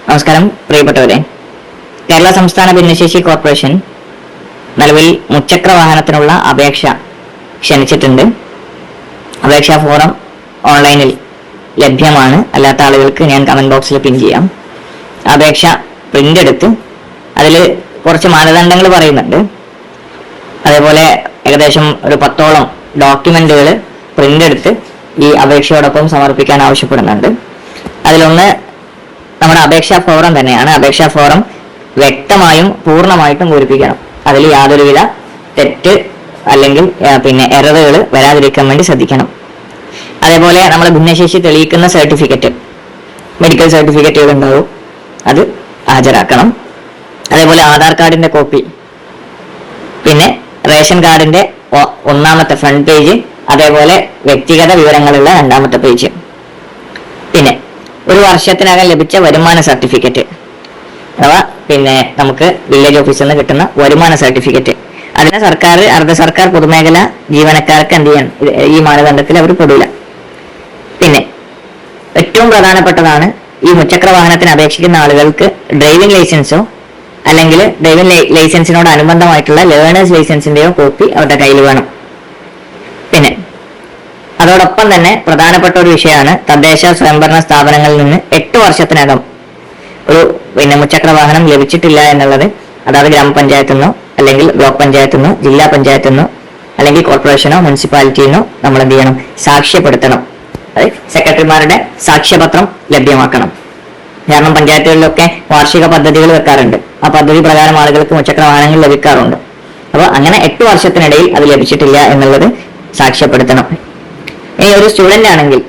നമസ്കാരം പ്രിയപ്പെട്ടവരെ. കേരള സംസ്ഥാന ഭിന്നശേഷി കോർപ്പറേഷൻ നിലവിൽ മുച്ചക്ര വാഹനത്തിനുള്ള അപേക്ഷ ക്ഷണിച്ചിട്ടുണ്ട്. അപേക്ഷാ ഫോറം ഓൺലൈനിൽ ലഭ്യമാണ്. അല്ലാത്ത ആളുകൾക്ക് ഞാൻ കമന്റ് ബോക്സിൽ പിൻ ചെയ്യാം. അപേക്ഷ പ്രിന്റ് എടുത്ത് അതിൽ കുറച്ച് മാനദണ്ഡങ്ങൾ പറയുന്നുണ്ട്. അതേപോലെ ഏകദേശം ഒരു 10ഓളം ഡോക്യുമെന്റുകൾ പ്രിന്റ് എടുത്ത് ഈ അപേക്ഷയോടൊപ്പം സമർപ്പിക്കാൻ ആവശ്യപ്പെടുന്നുണ്ട്. അതിലൊന്ന് നമ്മുടെ അപേക്ഷാ ഫോറം തന്നെയാണ്. അപേക്ഷാ ഫോറം വ്യക്തമായും പൂർണ്ണമായിട്ടും പൂരിപ്പിക്കണം. അതിൽ യാതൊരുവിധ തെറ്റ് അല്ലെങ്കിൽ എററുകൾ വരാതിരിക്കാൻ വേണ്ടി ശ്രദ്ധിക്കണം. അതേപോലെ നമ്മൾ ഭിന്നശേഷി തെളിയിക്കുന്ന സർട്ടിഫിക്കറ്റ്, മെഡിക്കൽ സർട്ടിഫിക്കറ്റുകൾ ഉണ്ടാവും, അത് ഹാജരാക്കണം. അതേപോലെ ആധാർ കാർഡിന്റെ കോപ്പി, പിന്നെ റേഷൻ കാർഡിന്റെ ഒന്നാമത്തെ ഫ്രണ്ട് പേജ്, അതേപോലെ വ്യക്തിഗത വിവരങ്ങളുള്ള രണ്ടാമത്തെ പേജ്, പിന്നെ ഒരു വർഷത്തിനകം ലഭിച്ച വരുമാന സർട്ടിഫിക്കറ്റ് അഥവാ നമുക്ക് വില്ലേജ് ഓഫീസിൽ നിന്ന് കിട്ടുന്ന വരുമാന സർട്ടിഫിക്കറ്റ്. അതിന് സർക്കാർ, അർദ്ധ സർക്കാർ, പൊതുമേഖല ജീവനക്കാർക്ക് എന്ത് ചെയ്യാൻ ഈ മാനദണ്ഡത്തിൽ അവർ പെടില്ല. പിന്നെ ഏറ്റവും പ്രധാനപ്പെട്ടതാണ്, ഈ മുച്ചക്ര വാഹനത്തിന് അപേക്ഷിക്കുന്ന ആളുകൾക്ക് ഡ്രൈവിംഗ് ലൈസൻസോ അല്ലെങ്കിൽ ഡ്രൈവിംഗ് ലൈസൻസിനോട് അനുബന്ധമായിട്ടുള്ള ലേണേഴ്സ് ലൈസൻസിന്റെയോ കോപ്പി അവരുടെ കയ്യിൽ വേണം. പിന്നെ അതോടൊപ്പം തന്നെ പ്രധാനപ്പെട്ട ഒരു വിഷയമാണ്, തദ്ദേശ സ്വയംഭരണ സ്ഥാപനങ്ങളിൽ നിന്ന് 8 വർഷത്തിനകം ഒരു മുച്ചക്ര വാഹനം ലഭിച്ചിട്ടില്ല എന്നുള്ളത് അതായത് ഗ്രാമപഞ്ചായത്തിൽ നിന്നോ അല്ലെങ്കിൽ ബ്ലോക്ക് പഞ്ചായത്തിൽ നിന്നോ ജില്ലാ പഞ്ചായത്തിൽ നിന്നോ അല്ലെങ്കിൽ കോർപ്പറേഷനോ മുനിസിപ്പാലിറ്റിന്നോ നമ്മൾ എന്ത് ചെയ്യണം, സാക്ഷ്യപ്പെടുത്തണം. അതായത് സെക്രട്ടറിമാരുടെ സാക്ഷ്യപത്രം ലഭ്യമാക്കണം. കാരണം പഞ്ചായത്തുകളിലൊക്കെ വാർഷിക പദ്ധതികൾ വെക്കാറുണ്ട്. ആ പദ്ധതി പ്രകാരം ആളുകൾക്ക് മുച്ചക്ര വാഹനങ്ങൾ ലഭിക്കാറുണ്ട്. അപ്പോൾ അങ്ങനെ 8 വർഷത്തിനിടയിൽ അത് ലഭിച്ചിട്ടില്ല എന്നുള്ളത് സാക്ഷ്യപ്പെടുത്തണം. ഇനി ഒരു സ്റ്റുഡന്റ് ആണെങ്കിൽ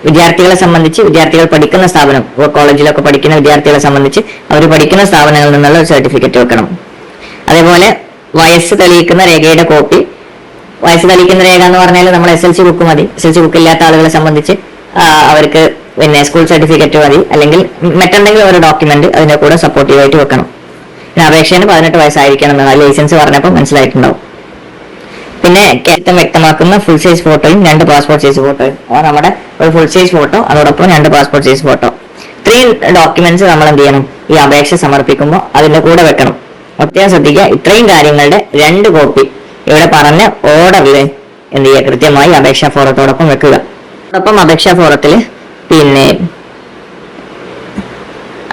വിദ്യാർത്ഥികളെ സംബന്ധിച്ച്, വിദ്യാർത്ഥികൾ പഠിക്കുന്ന സ്ഥാപനം, കോളേജിലൊക്കെ പഠിക്കുന്ന വിദ്യാർത്ഥികളെ സംബന്ധിച്ച് അവർ പഠിക്കുന്ന സ്ഥാപനങ്ങളിൽ നിന്നുള്ള ഒരു സർട്ടിഫിക്കറ്റ് വെക്കണം. അതേപോലെ വയസ്സ് തെളിയിക്കുന്ന രേഖയുടെ കോപ്പി. വയസ്സ് തെളിയിക്കുന്ന രേഖ എന്ന് പറഞ്ഞാൽ നമ്മൾ SLC ബുക്ക് മതി. SLC ബുക്ക് ഇല്ലാത്ത ആളുകളെ സംബന്ധിച്ച് അവർക്ക് സ്കൂൾ സർട്ടിഫിക്കറ്റ് മതി, അല്ലെങ്കിൽ മറ്റെന്തെങ്കിലും ഒരു ഡോക്യുമെന്റ് അതിന്റെ കൂടെ സപ്പോർട്ടീവായിട്ട് വെക്കണം. പിന്നെ അപേക്ഷന് 18 വയസ്സായിരിക്കണം എന്നാണ് ലൈസൻസ് പറഞ്ഞപ്പോൾ മനസ്സിലായിട്ടുണ്ടാവും. പിന്നെ കേരളം വ്യക്തമാക്കുന്ന ഫുൾ സൈസ് ഫോട്ടോയും 2 പാസ്പോർട്ട് സൈസ് ഫോട്ടോയും. നമ്മുടെ ഒരു ഫുൾ സൈസ് ഫോട്ടോ, അതോടൊപ്പം 2 പാസ്പോർട്ട് സൈസ് ഫോട്ടോ. 3 ഡോക്യുമെന്റ്സ് നമ്മൾ എന്ത് ചെയ്യണം, ഈ അപേക്ഷ സമർപ്പിക്കുമ്പോൾ അതിന്റെ കൂടെ വെക്കണം. പ്രത്യേകം ശ്രദ്ധിക്കുക, ഇത്രയും കാര്യങ്ങളുടെ 2 കോപ്പി ഇവിടെ പറഞ്ഞ ഓർഡറിൽ എന്ത് ചെയ്യുക, കൃത്യമായി അപേക്ഷാ ഫോറത്തോടൊപ്പം വെക്കുക. അതോടൊപ്പം അപേക്ഷാ ഫോറത്തിൽ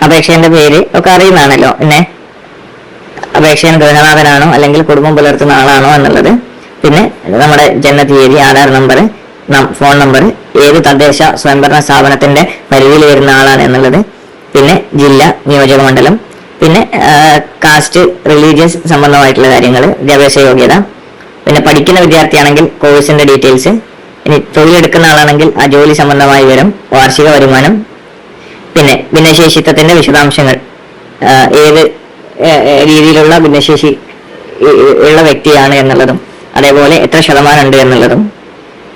അപേക്ഷന്റെ പേര് ഒക്കെ അറിയുന്നതാണല്ലോ. അപേക്ഷകൻ ഗൃഹനാഥനാണോ അല്ലെങ്കിൽ കുടുംബം പുലർത്തുന്ന ആളാണോ എന്നുള്ളത്, പിന്നെ നമ്മുടെ ജനനതീയതി, ആധാർ നമ്പർ, ഫോൺ നമ്പർ, ഏത് തദ്ദേശ സ്വയംഭരണ സ്ഥാപനത്തിന്റെ പരിധിയിൽ വരുന്ന ആളാണ് എന്നുള്ളത്, പിന്നെ ജില്ല, നിയോജക മണ്ഡലം, പിന്നെ കാസ്റ്റ്, റിലീജിയസ് സംബന്ധമായിട്ടുള്ള കാര്യങ്ങൾ, വിദ്യാഭ്യാസ യോഗ്യത, പിന്നെ പഠിക്കുന്ന വിദ്യാർത്ഥിയാണെങ്കിൽ കോഴ്സിന്റെ ഡീറ്റെയിൽസ്, ഇനി തൊഴിലെടുക്കുന്ന ആളാണെങ്കിൽ ആ ജോലി സംബന്ധമായ വിവരം, വാർഷിക വരുമാനം, പിന്നെ ഭിന്നശേഷിത്വത്തിന്റെ വിശദാംശങ്ങൾ, ഏത് രീതിയിലുള്ള ഭിന്നശേഷി ഉള്ള വ്യക്തിയാണ് എന്നുള്ളതും, അതേപോലെ എത്ര ശതമാനം ഉണ്ട് എന്നുള്ളതും,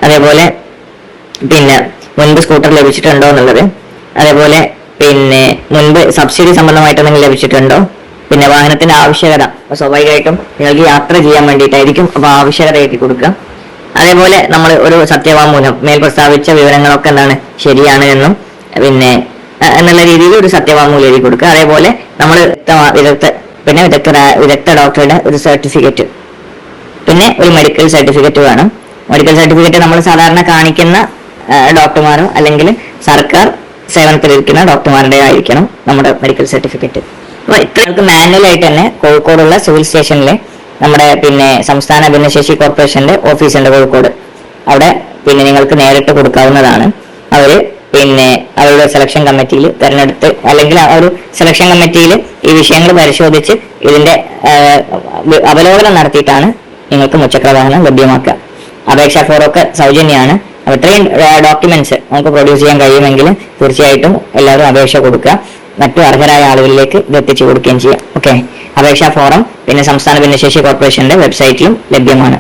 അതേപോലെ മുൻപ് സ്കൂട്ടർ ലഭിച്ചിട്ടുണ്ടോ എന്നുള്ളത്, അതേപോലെ മുൻപ് സബ്സിഡി സംബന്ധമായിട്ട് എന്തെങ്കിലും ലഭിച്ചിട്ടുണ്ടോ, പിന്നെ വാഹനത്തിന്റെ ആവശ്യകത. സ്വാഭാവികമായിട്ടും നിങ്ങൾക്ക് യാത്ര ചെയ്യാൻ വേണ്ടിയിട്ടായിരിക്കും, അപ്പോൾ ആവശ്യകത എഴുതി കൊടുക്കുക. അതേപോലെ നമ്മൾ ഒരു സത്യവാങ്മൂലം, മേൽ പ്രസ്താവിച്ച വിവരങ്ങളൊക്കെ എന്താണ് ശരിയാണ് എന്നും എന്നുള്ള രീതിയിൽ ഒരു സത്യവാങ്മൂലം എഴുതി കൊടുക്കുക. അതേപോലെ നമ്മൾ വിദഗ്ധ ഡോക്ടറുടെ ഒരു സർട്ടിഫിക്കറ്റ്, പിന്നെ ഒരു മെഡിക്കൽ സർട്ടിഫിക്കറ്റ് വേണം. മെഡിക്കൽ സർട്ടിഫിക്കറ്റ് നമ്മൾ സാധാരണ കാണിക്കുന്ന ഡോക്ടർമാരോ അല്ലെങ്കിൽ സർക്കാർ സേവനത്തിലിരിക്കുന്ന ഡോക്ടർമാരുടെ ആയിരിക്കണം നമ്മുടെ മെഡിക്കൽ സർട്ടിഫിക്കറ്റ്. അപ്പോൾ ഇത്രയൊക്കെ മാനുവലായിട്ട് തന്നെ കോഴിക്കോടുള്ള സിവിൽ സ്റ്റേഷനിലെ നമ്മുടെ സംസ്ഥാന ഭിന്നശേഷി കോർപ്പറേഷന്റെ ഓഫീസുണ്ട് കോഴിക്കോട്. അവിടെ നിങ്ങൾക്ക് നേരിട്ട് കൊടുക്കാവുന്നതാണ്. അവര് അവരുടെ സെലക്ഷൻ കമ്മിറ്റിയിൽ തെരഞ്ഞെടുത്ത്, അല്ലെങ്കിൽ ആ ഒരു സെലക്ഷൻ കമ്മിറ്റിയിൽ ഈ വിഷയങ്ങൾ പരിശോധിച്ച് ഇതിന്റെ അവലോകനം നടത്തിയിട്ടാണ് നിങ്ങൾക്ക് മുച്ചക്ര വാഹനം ലഭ്യമാക്കുക. അപേക്ഷാ ഫോറമൊക്കെ സൗജന്യമാണ്. ഇത്രയും ഡോക്യുമെന്റ്സ് നമുക്ക് പ്രൊഡ്യൂസ് ചെയ്യാൻ കഴിയുമെങ്കിൽ തീർച്ചയായിട്ടും എല്ലാവരും അപേക്ഷ കൊടുക്കുക. മറ്റു അർഹരായ ആളുകളിലേക്ക് ഇത് എത്തിച്ചു കൊടുക്കുകയും ചെയ്യാം. ഓക്കെ, അപേക്ഷാ ഫോറം സംസ്ഥാന ഭിന്നശേഷി കോർപ്പറേഷന്റെ വെബ്സൈറ്റിലും ലഭ്യമാണ്.